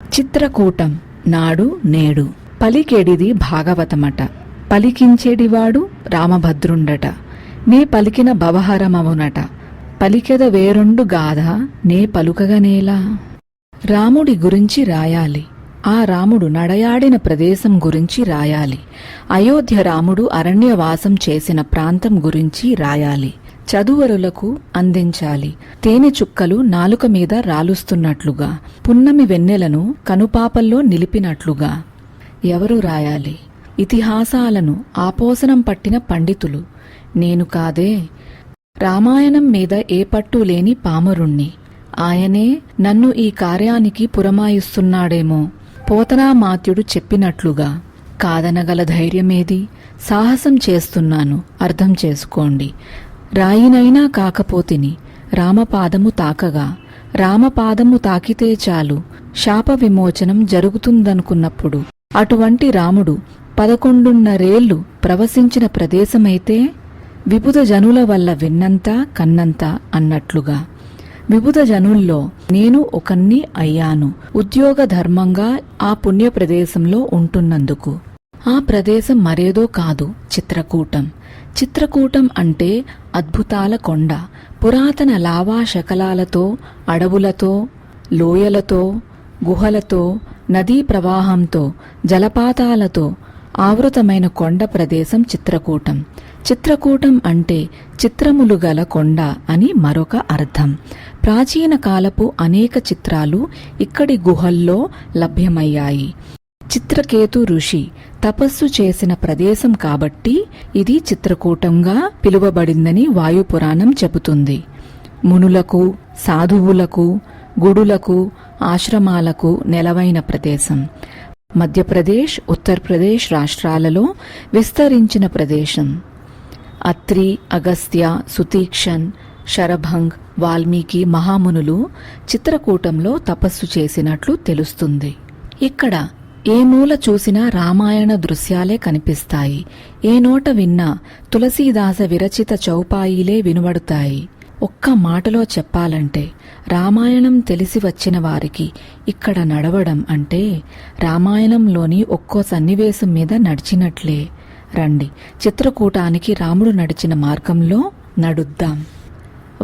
చిత్రకూటం నాడు నేడు పలికెడిది భాగవతమట. పలికించెడివాడు రామభద్రుండట. నే పలికిన భవహరమవునట. పలికెద వేరొండు గాథ నే పలుకగనేలా. రాముడి గురించి రాయాలి. ఆ రాముడు నడయాడిన ప్రదేశం గురించి రాయాలి. అయోధ్య రాముడు అరణ్యవాసం చేసిన ప్రాంతం గురించి రాయాలి. చదువరులకు అందించాలి. తేనె చుక్కలు నాలుక మీద రాలుస్తున్నట్లుగా, పున్నమి వెన్నెలను కనుపాపల్లో నిలిపినట్లుగా. ఎవరు రాయాలి? ఇతిహాసాలను ఆపోసనం పట్టిన పండితులు. నేను కాదే. రామాయణం మీద ఏ పట్టు లేని పామరుణ్ణి. ఆయనే నన్ను ఈ కార్యానికి పురమాయిస్తున్నాడేమో. పోతనామాత్యుడు చెప్పినట్లుగా. కాదనగల ధైర్యమేది? సాహసం చేస్తున్నాను, అర్థం చేసుకోండి. రాయినైనా కాకపోతిని రామపాదము తాకగా. రామపాదము తాకితే చాలు శాప విమోచనం జరుగుతుందనుకున్నప్పుడు అటువంటి రాముడు 11.5 ప్రవసించిన ప్రదేశమైతే విబుధ జనుల వల్ల విన్నంత కన్నంత అన్నట్లుగా. విబుధ జనుల్లో నేను ఒకన్ని అయ్యాను, ఉద్యోగ ధర్మంగా ఆ పుణ్య ప్రదేశంలో ఉంటున్నందుకు. ఆ ప్రదేశం మరేదో కాదు, చిత్రకూటం. చిత్రకూటం అంటే అద్భుతాల కొండ. పురాతన లావా శకలాలతో, అడవులతో, లోయలతో, గుహలతో, నదీ ప్రవాహంతో, జలపాతాలతో ఆవృతమైన కొండ ప్రదేశం చిత్రకూటం. చిత్రకూటం అంటే చిత్రములు గల కొండ అని మరొక అర్థం. ప్రాచీన కాలపు అనేక చిత్రాలు ఇక్కడి గుహల్లో లభ్యమయ్యాయి. చిత్రకేతు ఋషి తపస్సు చేసిన ప్రదేశం కాబట్టి ఇది చిత్రకూటంగా పిలువబడిందని వాయుపురాణం చెబుతుంది. మునులకు, సాధువులకు, గుడులకు, ఆశ్రమాలకు నెలవైన ప్రదేశం. మధ్యప్రదేశ్, ఉత్తరప్రదేశ్ రాష్ట్రాలలో విస్తరించిన ప్రదేశం. అత్రి, అగస్త్య, సుతీక్షన్, శరభంగ్, వాల్మీకి మహామునులు చిత్రకూటంలో తపస్సు చేసినట్లు తెలుస్తుంది. ఇక్కడ ఏ మూల చూసినా రామాయణ దృశ్యాలే కనిపిస్తాయి. ఏ నోట విన్నా తులసీదాస విరచిత చౌపాయిలే వినబడుతాయి. ఒక్క మాటలో చెప్పాలంటే రామాయణం తెలిసి వచ్చిన వారికి ఇక్కడ నడవడం అంటే రామాయణంలోని ఒక్కో సన్నివేశం మీద నడిచినట్లే. రండి, చిత్రకూటానికి రాముడు నడిచిన మార్గంలో నడుద్దాం.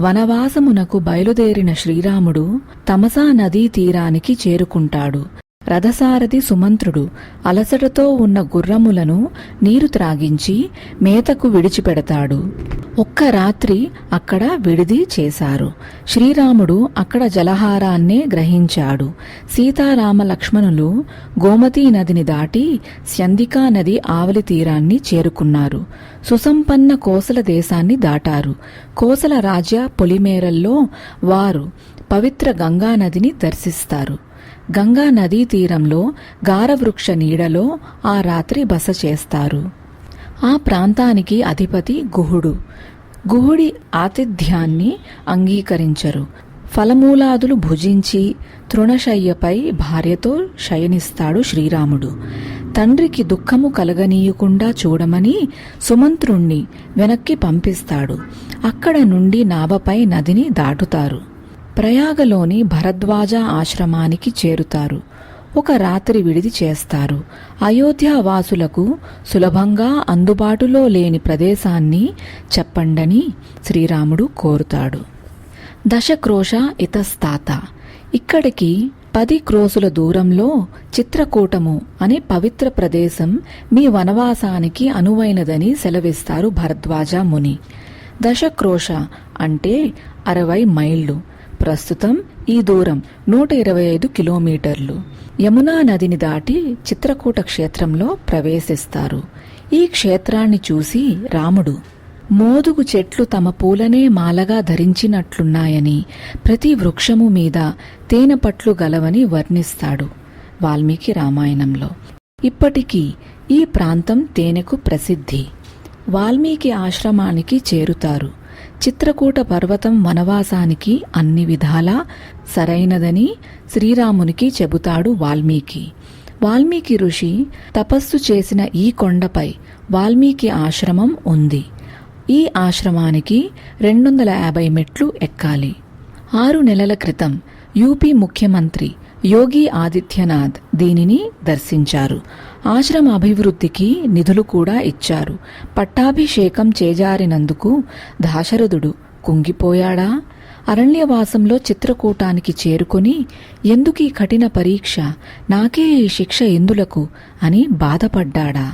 వనవాసమునకు బయలుదేరిన శ్రీరాముడు తమసా నదీ తీరానికి చేరుకుంటాడు. రథసారథి సుమంత్రుడు అలసటతో ఉన్న గుర్రములను నీరు త్రాగించి మేతకు విడిచిపెడతాడు. ఒక్క రాత్రి అక్కడ విడిది చేశారు. శ్రీరాముడు అక్కడ జలహారాన్నే గ్రహించాడు. సీతారామ లక్ష్మణులు గోమతీ నదిని దాటి స్యందికా నది ఆవలి తీరాన్ని చేరుకున్నారు. సుసంపన్న కోసల దేశాన్ని దాటారు. కోసల రాజ్య పొలిమేరల్లో వారు పవిత్ర గంగానదిని దర్శిస్తారు. గంగా నదీ తీరంలో గారవృక్ష నీడలో ఆ రాత్రి బస చేస్తారు. ఆ ప్రాంతానికి అధిపతి గుహుడు. గుహుడి ఆతిథ్యాన్ని అంగీకరించరు. ఫలమూలాదులు భుజించి తృణశయ్యపై భార్యతో శయనిస్తాడు శ్రీరాముడు. తండ్రికి దుఃఖము కలగనీయకుండా చూడమని సుమంత్రుణ్ణి వెనక్కి పంపిస్తాడు. అక్కడ నుండి నావపై నదిని దాటుతారు. ప్రయాగలోని భరద్వాజ ఆశ్రమానికి చేరుతారు. ఒక రాత్రి విడిది చేస్తారు. అయోధ్యావాసులకు సులభంగా అందుబాటులో లేని ప్రదేశాన్ని చెప్పండని శ్రీరాముడు కోరుతాడు. దశక్రోశ ఇతస్తాత. ఇక్కడికి 10 క్రోసుల దూరంలో చిత్రకూటము అనే పవిత్ర ప్రదేశం మీ వనవాసానికి అనువైనదని సెలవిస్తారు భరద్వాజ ముని. దశక్రోశ అంటే 60 మైళ్ళు. ప్రస్తుతం ఈ దూరం 125 కిలోమీటర్లు. యమునా నదిని దాటి చిత్రకూట క్షేత్రంలో ప్రవేశిస్తారు. ఈ క్షేత్రాన్ని చూసి రాముడు మోదుగు చెట్లు తమ పూలనే మాలగా ధరించినట్లున్నాయని, ప్రతి వృక్షము మీద తేనెపట్లు గలవని వర్ణిస్తాడు వాల్మీకి రామాయణంలో. ఇప్పటికీ ఈ ప్రాంతం తేనెకు ప్రసిద్ధి. వాల్మీకి ఆశ్రమానికి చేరుతారు. చిత్రకూట పర్వతం వనవాసానికి అన్ని విధాలా సరైనదని శ్రీరామునికి చెబుతాడు వాల్మీకి. వాల్మీకి ఋషి తపస్సు చేసిన ఈ కొండపై వాల్మీకి ఆశ్రమం ఉంది. ఈ ఆశ్రమానికి 250 మెట్లు ఎక్కాలి. 6 నెలల క్రితం యూపీ ముఖ్యమంత్రి యోగి ఆదిత్యనాథ్ దీనిని దర్శించారు. ఆశ్రమ అభివృద్ధికి నిధులు కూడా ఇచ్చారు. పట్టాభిషేకం చేజారినందుకు దాశరథుడు కుంగిపోయాడా? అరణ్యవాసంలో చిత్రకూటానికి చేరుకుని ఎందుకీ కఠిన పరీక్ష, నాకే ఈ శిక్ష ఎందులకు అని బాధపడ్డాడా?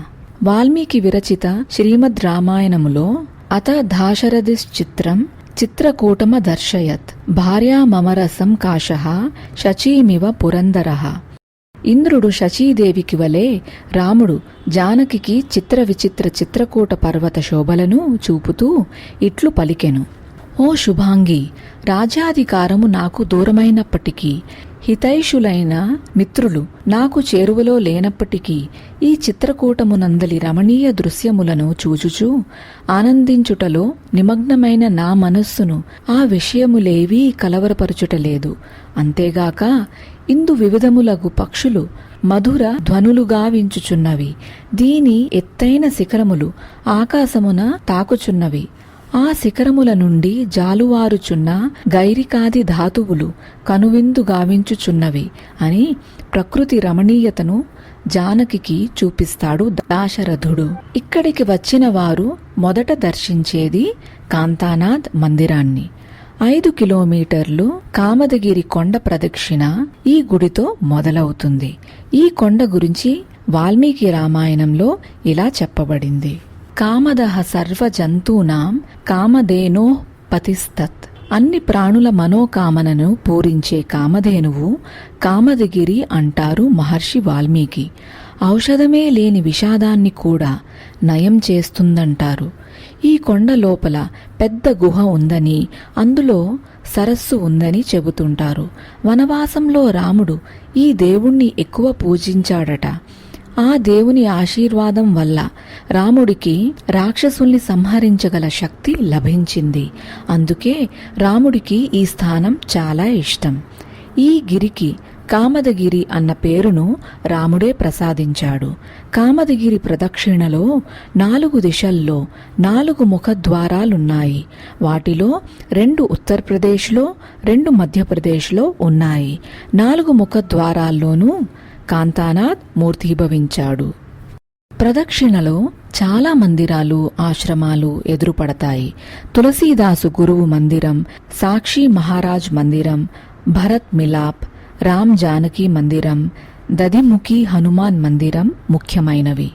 వాల్మీకి విరచిత శ్రీమద్ రామాయణములో అత దాశరథిశ్చిత్రం చిత్రకూటమ దర్శయత్ భార్యామమరసం కాశః శచీమివ పురందరః. ఇంద్రుడు శచీదేవికి వలె రాముడు జానకికి చిత్ర విచిత్ర చిత్రకూట పర్వత శోభలను చూపుతూ ఇట్లు పలికెను. ఓ శుభాంగి, రాజ్యాధికారము నాకు దూరమైనప్పటికీ, హితైషులైన మిత్రులు నాకు చేరువలో లేనప్పటికీ ఈ చిత్రకూటమునందలి రమణీయ దృశ్యములను చూచుచూ ఆనందించుటలో నిమగ్నమైన నా మనస్సును ఆ విషయములేవీ కలవరపరుచుటలేదు. అంతేగాక ఇందు వివిధములగు పక్షులు మధుర ధ్వనులుగావించుచున్నవి. దీని ఎత్తైన శిఖరములు ఆకాశమున తాకుచున్నవి. ఆ శిఖరముల నుండి జాలువారుచున్న గైరికాది ధాతువులు కనువిందు గావించుచున్నవి అని ప్రకృతి రమణీయతను జానకికి చూపిస్తాడు దాశరథుడు. ఇక్కడికి వచ్చిన వారు మొదట దర్శించేది కాంతానాథ్ మందిరాన్ని. 5 కిలోమీటర్లు కామదగిరి కొండ ప్రదక్షిణ ఈ గుడితో మొదలవుతుంది. ఈ కొండ గురించి వాల్మీకి రామాయణంలో ఇలా చెప్పబడింది. కామదః సర్వ జంతూనాం కామధేనో పతిస్తత్. అన్ని ప్రాణుల మనోకామనను పూరించే కామధేనువు కామదగిరి అంటారు మహర్షి వాల్మీకి. ఔషధమే లేని విషాదాన్ని కూడా నయం చేస్తుందంటారు. ఈ కొండ లోపల పెద్ద గుహ ఉందని, అందులో సరస్సు ఉందని చెబుతుంటారు. వనవాసంలో రాముడు ఈ దేవుణ్ణి ఎక్కువ పూజించాడట. ఆ దేవుని ఆశీర్వాదం వల్ల రాముడికి రాక్షసుల్ని సంహరించగల శక్తి లభించింది. అందుకే రాముడికి ఈ స్థానం చాలా ఇష్టం. ఈ గిరికి కామదగిరి అన్న పేరును రాముడే ప్రసాదించాడు. కామదగిరి ప్రదక్షిణలో 4 దిశల్లో 4 ముఖద్వారాలున్నాయి. వాటిలో 2 ఉత్తరప్రదేశ్లో, 2 మధ్యప్రదేశ్లో ఉన్నాయి. 4 ముఖద్వారాల్లోనూ కాంతానాథ్ మూర్తీభవించాడు. ప్రదక్షిణలో చాలా మందిరాలు, ఆశ్రమాలు ఎదురుపడతాయి. తులసీదాసు గురువు మందిరం, సాక్షి మహారాజ్ మందిరం, భరత్ మిలాప్, రామ్ జానకి మందిరం, దదిముఖి హనుమాన్ మందిరం ముఖ్యమైనవి.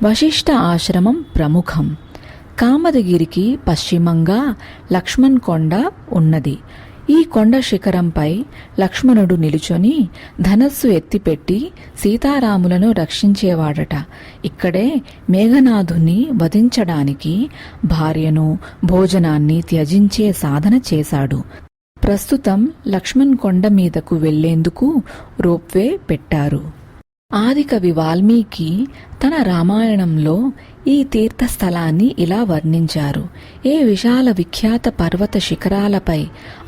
వశిష్ఠ ఆశ్రమం ప్రముఖం. కామదగిరికి పశ్చిమంగా లక్ష్మణ్ కొండ ఉన్నది. ఈ కొండ శిఖరంపై లక్ష్మణుడు నిలుచొని ధనస్సు ఎత్తిపెట్టి సీతారాములను రక్షించేవాడట. ఇక్కడే మేఘనాథుని వధించడానికి భార్యను, భోజనాన్ని త్యజించే సాధన చేశాడు. ప్రస్తుతం లక్ష్మణ్ కొండ మీదకు వెళ్లేందుకు రోప్వే పెట్టారు. ఆదికవి వాల్మీకి తన రామాయణంలో ఈ తీర్థస్థలాన్ని ఇలా వర్ణించారు. ఏ విశాల విఖ్యాత పర్వత శిఖరాలపై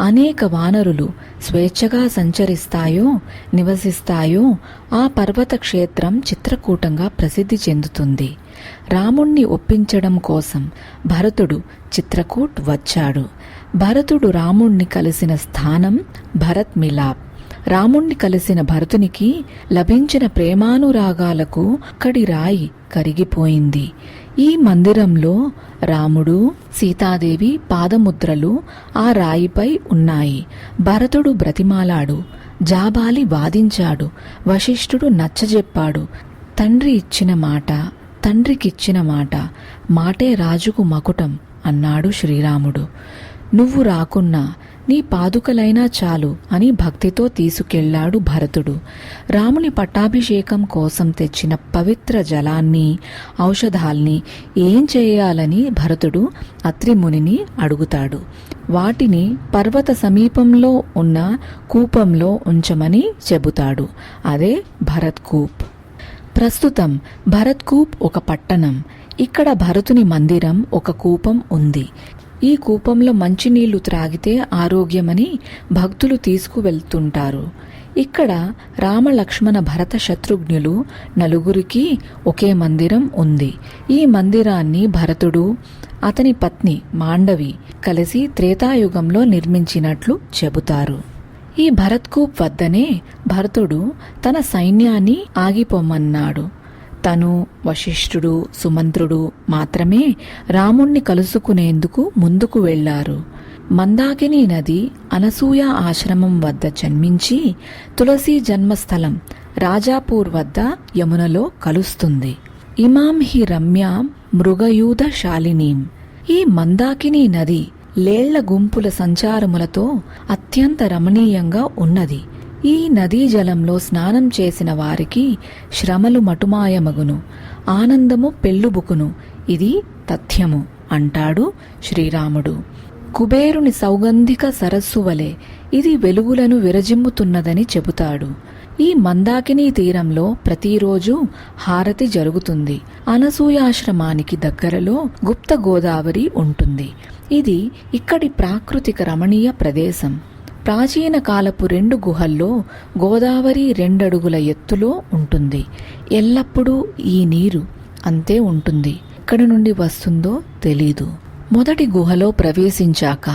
అనేక వానరులు స్వేచ్ఛగా సంచరిస్తాయో, నివసిస్తాయో ఆ పర్వత క్షేత్రం చిత్రకూటంగా ప్రసిద్ధి చెందుతుంది. రాముణ్ణి ఒప్పించడం కోసం భరతుడు చిత్రకూట్ వచ్చాడు. భరతుడు రాముణ్ణి కలిసిన స్థానం భరత్ మిలాప్. రాముణ్ణి కలిసిన భరతునికి లభించిన ప్రేమానురాగాలకు అక్కడి రాయి కరిగిపోయింది. ఈ మందిరంలో రాముడు, సీతాదేవి పాదముద్రలు ఆ రాయిపై ఉన్నాయి. భరతుడు బ్రతిమాలాడు, జాబాలి వాదించాడు, వశిష్ఠుడు నచ్చజెప్పాడు. తండ్రి ఇచ్చిన మాట, తండ్రికిచ్చిన మాట, మాటే రాజుకు మకుటం అన్నాడు శ్రీరాముడు. నువ్వు రాకున్నా నీ పాదుకలైనా చాలు అని భక్తితో తీసుకెళ్లాడు భరతుడు. రాముని పట్టాభిషేకం కోసం తెచ్చిన పవిత్ర జలాన్ని, ఔషధాల్ని ఏం చేయాలని భరతుడు అత్రిమునిని అడుగుతాడు. వాటిని పర్వత సమీపంలో ఉన్న కూపంలో ఉంచమని చెబుతాడు. అదే భరత్ కూప్. ప్రస్తుతం భరత్ కూప్ ఒక పట్టణం. ఇక్కడ భరతుని మందిరం, ఒక కూపం ఉంది. ఈ కూపంలో మంచినీళ్లు త్రాగితే ఆరోగ్యమని భక్తులు తీసుకువెళ్తుంటారు. ఇక్కడ రామలక్ష్మణ భరత శత్రుఘ్నులు నలుగురికి ఒకే మందిరం ఉంది. ఈ మందిరాన్ని భరతుడు, అతని పత్ని మాండవి కలిసి త్రేతాయుగంలో నిర్మించినట్లు చెబుతారు. ఈ భరత్కూప్ వద్దనే భరతుడు తన సైన్యాన్ని ఆగిపోమన్నాడు. తను, వశిష్ఠుడు, సుమంత్రుడు మాత్రమే రాముణ్ణి కలుసుకునేందుకు ముందుకు వెళ్లారు. మందాకిని నది అనసూయ ఆశ్రమం వద్ద జన్మించి తులసి జన్మస్థలం రాజాపూర్ వద్ద యమునలో కలుస్తుంది. ఇమాం హి రమ్యాం మృగయూధ శాలినీం. ఈ మందాకిని నది లేళ్ల గుంపుల సంచారములతో అత్యంత రమణీయంగా ఉన్నది. ఈ నదీ జలంలో స్నానం చేసిన వారికి శ్రమలు మటుమాయమగును, ఆనందము పెళ్ళుబుకును. ఇది తథ్యము అంటాడు శ్రీరాముడు. కుబేరుని సౌగంధిక సరస్సు వలె ఇది వెలుగులను విరజిమ్ముతున్నదని చెబుతాడు. ఈ మందాకిని తీరంలో ప్రతిరోజు హారతి జరుగుతుంది. అనసూయాశ్రమానికి దగ్గరలో గుప్త గోదావరి ఉంటుంది. ఇది ఇక్కడి ప్రాకృతిక రమణీయ ప్రదేశం. ప్రాచీన కాలపు 2 గుహల్లో గోదావరి 2 అడుగుల ఎత్తులో ఉంటుంది. ఎల్లప్పుడూ ఈ నీరు అంతే ఉంటుంది. ఎక్కడి నుండి వస్తుందో తెలీదు. మొదటి గుహలో ప్రవేశించాక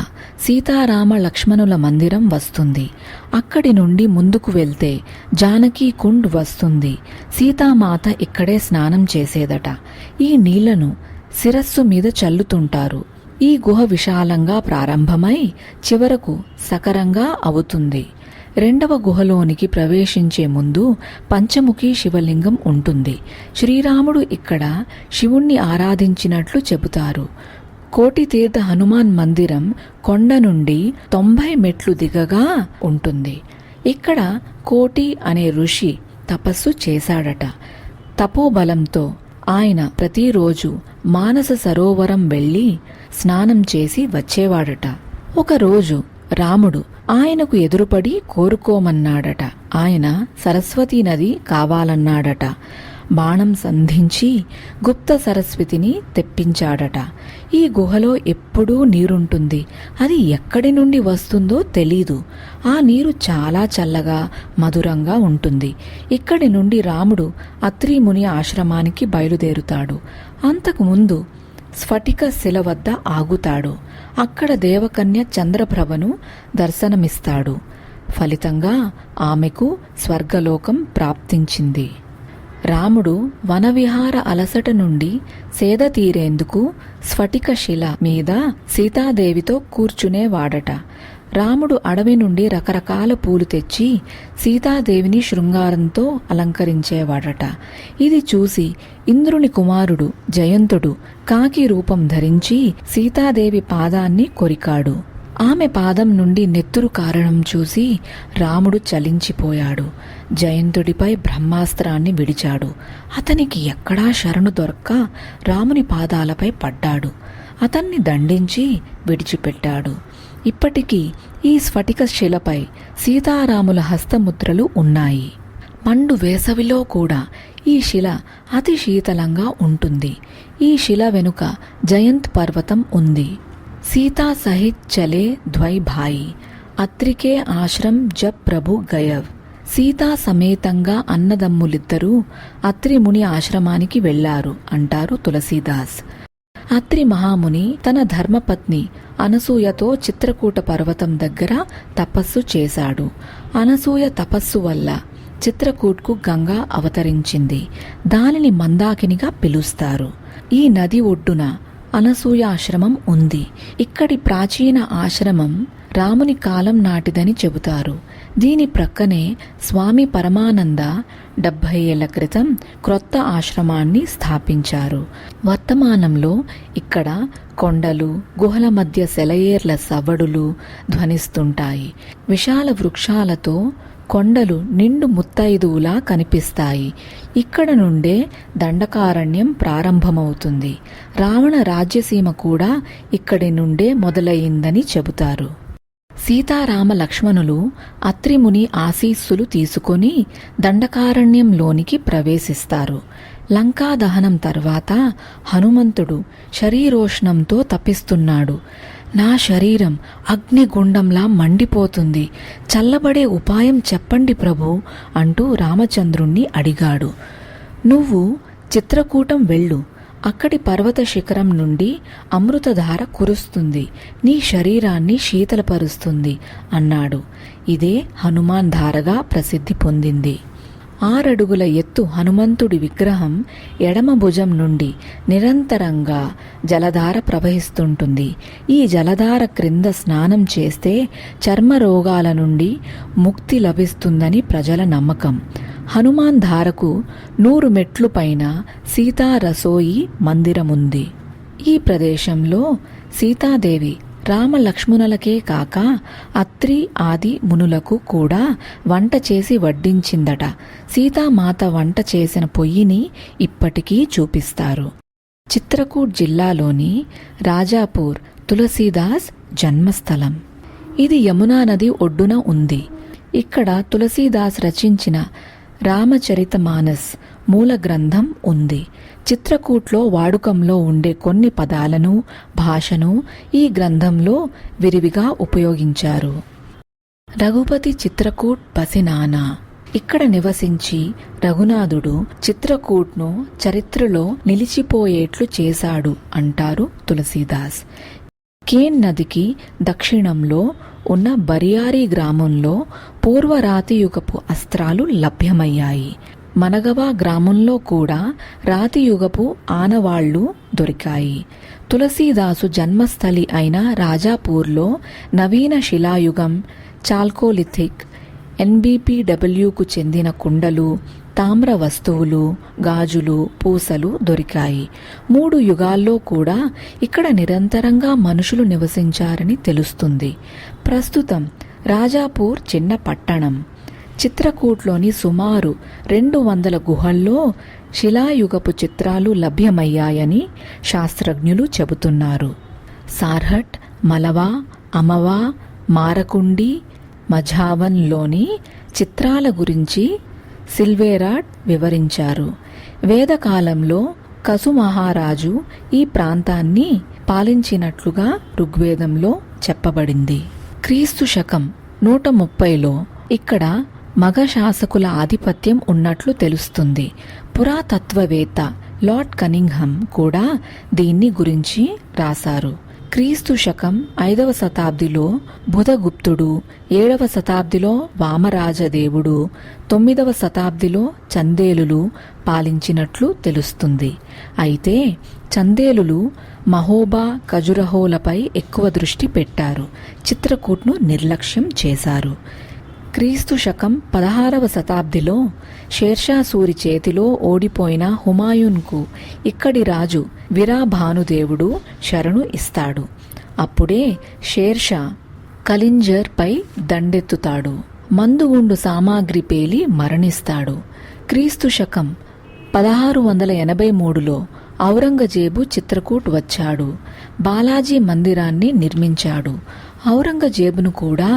సీతారామ లక్ష్మణుల మందిరం వస్తుంది. అక్కడి నుండి ముందుకు వెళ్తే జానకీ కుండ్ వస్తుంది. సీతామాత ఇక్కడే స్నానం చేసేదట. ఈ నీళ్లను శిరస్సు మీద చల్లుతుంటారు. ఈ గుహ విశాలంగా ప్రారంభమై చివరకు సకరంగా అవుతుంది. 2వ గుహలోనికి ప్రవేశించే ముందు పంచముఖి శివలింగం ఉంటుంది. శ్రీరాముడు ఇక్కడ శివుణ్ణి ఆరాధించినట్లు చెబుతారు. కోటితీర్థ హనుమాన్ మందిరం కొండ నుండి 90 మెట్లు దిగగా ఉంటుంది. ఇక్కడ కోటి అనే ఋషి తపస్సు చేశాడట. తపోబలంతో ఆయన ప్రతిరోజు మానస సరోవరం వెళ్లి స్నానం చేసి వచ్చేవాడట. ఒకరోజు రాముడు ఆయనకు ఎదురుపడి కోరుకోమన్నాడట. ఆయన సరస్వతీ నది కావాలన్నాడట. బాణం సంధించి గుప్త సరస్వతిని తెప్పించాడట. ఈ గుహలో ఎప్పుడూ నీరుంటుంది. అది ఎక్కడి నుండి వస్తుందో తెలీదు. ఆ నీరు చాలా చల్లగా మధురంగా ఉంటుంది. ఇక్కడి నుండి రాముడు అత్రిముని ఆశ్రమానికి బయలుదేరుతాడు. అంతకుముందు స్ఫటిక శిల వద్ద ఆగుతాడు. అక్కడ దేవకన్య చంద్రప్రభను దర్శనమిస్తాడు. ఫలితంగా ఆమెకు స్వర్గలోకం ప్రాప్తించింది. రాముడు వనవిహార అలసట నుండి సేద తీరేందుకు స్ఫటిక శిల మీద సీతాదేవితో కూర్చునేవాడట. రాముడు అడవి నుండి రకరకాల పూలు తెచ్చి సీతాదేవిని శృంగారంతో అలంకరించేవాడట. ఇది చూసి ఇంద్రుని కుమారుడు జయంతుడు కాకి రూపం ధరించి సీతాదేవి పాదాన్ని కొరికాడు. ఆమె పాదం నుండి నెత్తురు కారణం చూసి రాముడు చలించిపోయాడు. జయంతుడిపై బ్రహ్మాస్త్రాన్ని విడిచాడు. అతనికి ఎక్కడా శరణు దొరక్క రాముని పాదాలపై పడ్డాడు. అతన్ని దండించి విడిచిపెట్టాడు. ఇప్పటికీ ఈ స్ఫటిక శిలపై సీతారాముల హస్తముద్రలు ఉన్నాయి. పండు వేసవిలో కూడా ఈ శిల అతి శీతలంగా ఉంటుంది. ఈ శిల వెనుక జయంత్ పర్వతం ఉంది. సీతా సహిత్ చలే ద్వై భాయి, అత్రికే ఆశ్రమ్ జబ్ ప్రభు గయవ్. సీతా సమేతంగా అన్నదమ్ములిద్దరూ అత్రిముని ఆశ్రమానికి వెళ్లారు అంటారు తులసీదాస్. అత్రి మహాముని తన ధర్మపత్ని అనసూయతో చిత్రకూట పర్వతం దగ్గర తపస్సు చేశాడు. అనసూయ తపస్సు వల్ల చిత్రకూట్కు గంగా అవతరించింది. దానిని మందాకినిగా పిలుస్తారు. ఈ నది ఒడ్డున అనసూయ ఆశ్రమం ఉంది. ఇక్కడి ప్రాచీన ఆశ్రమం రాముని కాలం నాటిదని చెబుతారు. దీని ప్రక్కనే స్వామి పరమానంద 70 ఏళ్ల క్రితం క్రొత్త ఆశ్రమాన్ని స్థాపించారు. వర్తమానంలో ఇక్కడ కొండలు, గుహల మధ్య సెలయేర్ల సవ్వడులు ధ్వనిస్తుంటాయి. విశాల వృక్షాలతో కొండలు నిండు ముత్తైదువులా కనిపిస్తాయి. ఇక్కడ నుండే దండకారణ్యం ప్రారంభమవుతుంది. రావణ రాజ్యసీమ కూడా ఇక్కడి నుండే మొదలయ్యిందని చెబుతారు. సీతారామ లక్ష్మణులు అత్రిముని ఆశీస్సులు తీసుకొని దండకారణ్యంలోనికి ప్రవేశిస్తారు. లంకా దహనం తర్వాత హనుమంతుడు శరీరోష్ణంతో తపిస్తున్నాడు. నా శరీరం అగ్నిగుండంలా మండిపోతుంది, చల్లబడే ఉపాయం చెప్పండి ప్రభు అంటూ రామచంద్రుణ్ణి అడిగాడు. నువ్వు చిత్రకూటం వెళ్ళు, అక్కడి పర్వత శిఖరం నుండి అమృతధార కురుస్తుంది, నీ శరీరాన్ని శీతలపరుస్తుంది అన్నాడు. ఇదే హనుమాన్ ధారగా ప్రసిద్ధి పొందింది. 6 అడుగుల ఎత్తు హనుమంతుడి విగ్రహం ఎడమ భుజం నుండి నిరంతరంగా జలధార ప్రవహిస్తుంటుంది. ఈ జలధార క్రింద స్నానం చేస్తే చర్మ రోగాల నుండి ముక్తి లభిస్తుందని ప్రజల నమ్మకం. హనుమాన్ ధారకు 100 మెట్లు పైన సీతా రసోయి మందిరముంది. ఈ ప్రదేశంలో సీతాదేవి రామ లక్ష్మణులకే కాక అత్రి ఆది మునులకు కూడా వంట చేసి వడ్డించిందట. సీతామాత వంట చేసిన పొయ్యిని ఇప్పటికీ చూపిస్తారు. చిత్రకూట్ జిల్లాలోని రాజాపూర్ తులసీదాస్ జన్మస్థలం. ఇది యమునా నది ఒడ్డున ఉంది. ఇక్కడ తులసీదాస్ రచించిన రామచరితమానస్ మూల గ్రంథం ఉంది. చిత్రకూట్లో వాడుకంలో ఉండే కొన్ని పదాలను, భాషను ఈ గ్రంథంలో విరివిగా ఉపయోగించారు. రఘుపతి చిత్రకూట్ బసినానా. ఇక్కడ నివసించి రఘునాథుడు చిత్రకూట్ను చరిత్రలో నిలిచిపోయేట్లు చేశాడు అంటారు తులసీదాస్. కేన్ నదికి దక్షిణంలో ఉన్న బరియారి గ్రామంలో పూర్వరాతియుగపు అస్త్రాలు లభ్యమయ్యాయి. మనగవా గ్రామంలో కూడా రాతియుగపు ఆనవాళ్లు దొరికాయి. తులసీదాసు జన్మస్థలి అయిన రాజాపూర్లో నవీన శిలాయుగం, చాల్కోలిథిక్, ఎన్బిపిడబ్ల్యూకు చెందిన కుండలు, తామ్ర వస్తువులు, గాజులు, పూసలు దొరికాయి. 3 యుగాల్లో కూడా ఇక్కడ నిరంతరంగా మనుషులు నివసించారని తెలుస్తుంది. ప్రస్తుతం రాజాపూర్ చిన్న పట్టణం. చిత్రకూట్లోని సుమారు 200 గుహల్లో శిలాయుగపు చిత్రాలు లభ్యమయ్యాయని శాస్త్రజ్ఞులు చెబుతున్నారు. సార్హట్, మలవా, అమవా, మారకుండి, మఝావన్లోని చిత్రాల గురించి సిల్వేరాట్ వివరించారు. వేదకాలంలో కసు మహారాజు ఈ ప్రాంతాన్ని పాలించినట్లుగా ఋగ్వేదంలో చెప్పబడింది. క్రీస్తు శకం 130లో ఇక్కడ మగ శాసకుల ఆధిపత్యం ఉన్నట్లు తెలుస్తుంది. పురాతత్వవేత్త లార్డ్ కనింగ్హమ్ కూడా దీన్ని గురించి రాశారు. క్రీస్తు శకం 5వ శతాబ్దిలో బుధగుప్తుడు, 7వ శతాబ్దిలో వామరాజదేవుడు, 9వ శతాబ్దిలో చందేలులు పాలించినట్లు తెలుస్తుంది. అయితే చందేలులు మహోబా, ఖజురహోలపై ఎక్కువ దృష్టి పెట్టారు. చిత్రకూట్ను నిర్లక్ష్యం చేశారు. క్రీస్తు శకం 16వ శతాబ్దిలో షేర్షా సూరి చేతిలో ఓడిపోయిన హుమాయూన్కు ఇక్కడి రాజు వీరాభానుదేవుడు శరణు ఇస్తాడు. అప్పుడే షేర్షా కలింజర్ పై దండెత్తుతాడు. మందుగుండు సామాగ్రి పేలి మరణిస్తాడు. క్రీస్తు శకం 1683లో ఔరంగజేబు చిత్రకూట్ వచ్చాడు. బాలాజీ మందిరాన్ని నిర్మించాడు. ఔరంగజేబును కూడా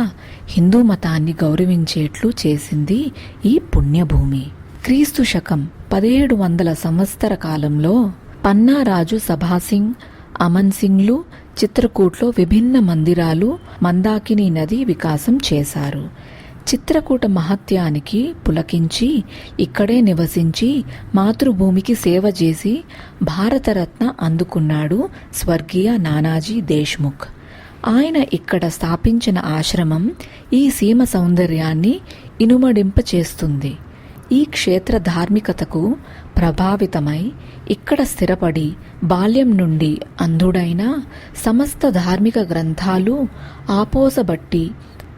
హిందూ మతాన్ని గౌరవించేట్లు చేసింది ఈ పుణ్యభూమి. క్రీస్తు శకం 1700 సంవత్సర కాలంలో పన్నారాజు సభాసింగ్, అమన్ సింగ్లు చిత్రకూట్లో విభిన్న మందిరాలు, మందాకిని నది వికాసం చేశారు. చిత్రకూట మహత్యానికి పులకించి ఇక్కడే నివసించి మాతృభూమికి సేవ చేసి భారతరత్న అందుకున్నాడు స్వర్గీయ నానాజీ దేశ్ముఖ్. ఆయన ఇక్కడ స్థాపించిన ఆశ్రమం ఈ సీమ సౌందర్యాన్ని ఇనుమడింపచేస్తుంది. ఈ క్షేత్ర ధార్మికతకు ప్రభావితమై ఇక్కడ స్థిరపడి బాల్యం నుండి అంధుడైన సమస్త ధార్మిక గ్రంథాలు ఆపోసబట్టి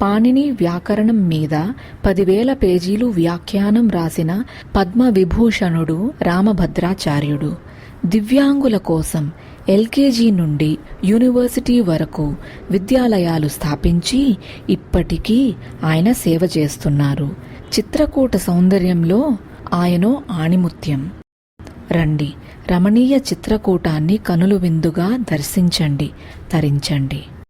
పాణిని వ్యాకరణం మీద 10,000 పేజీలు వ్యాఖ్యానం రాసిన పద్మవిభూషణుడు రామభద్రాచార్యుడు. దివ్యాంగుల కోసం ఎల్కేజీ నుండి యూనివర్సిటీ వరకు విద్యాలయాలు స్థాపించి ఇప్పటికీ ఆయన సేవ చేస్తున్నారు. చిత్రకూట సౌందర్యంలో ఆయనో ఆణిముత్యం. రండి, రమణీయ చిత్రకూటాన్ని కనులు విందుగా దర్శించండి, తరించండి.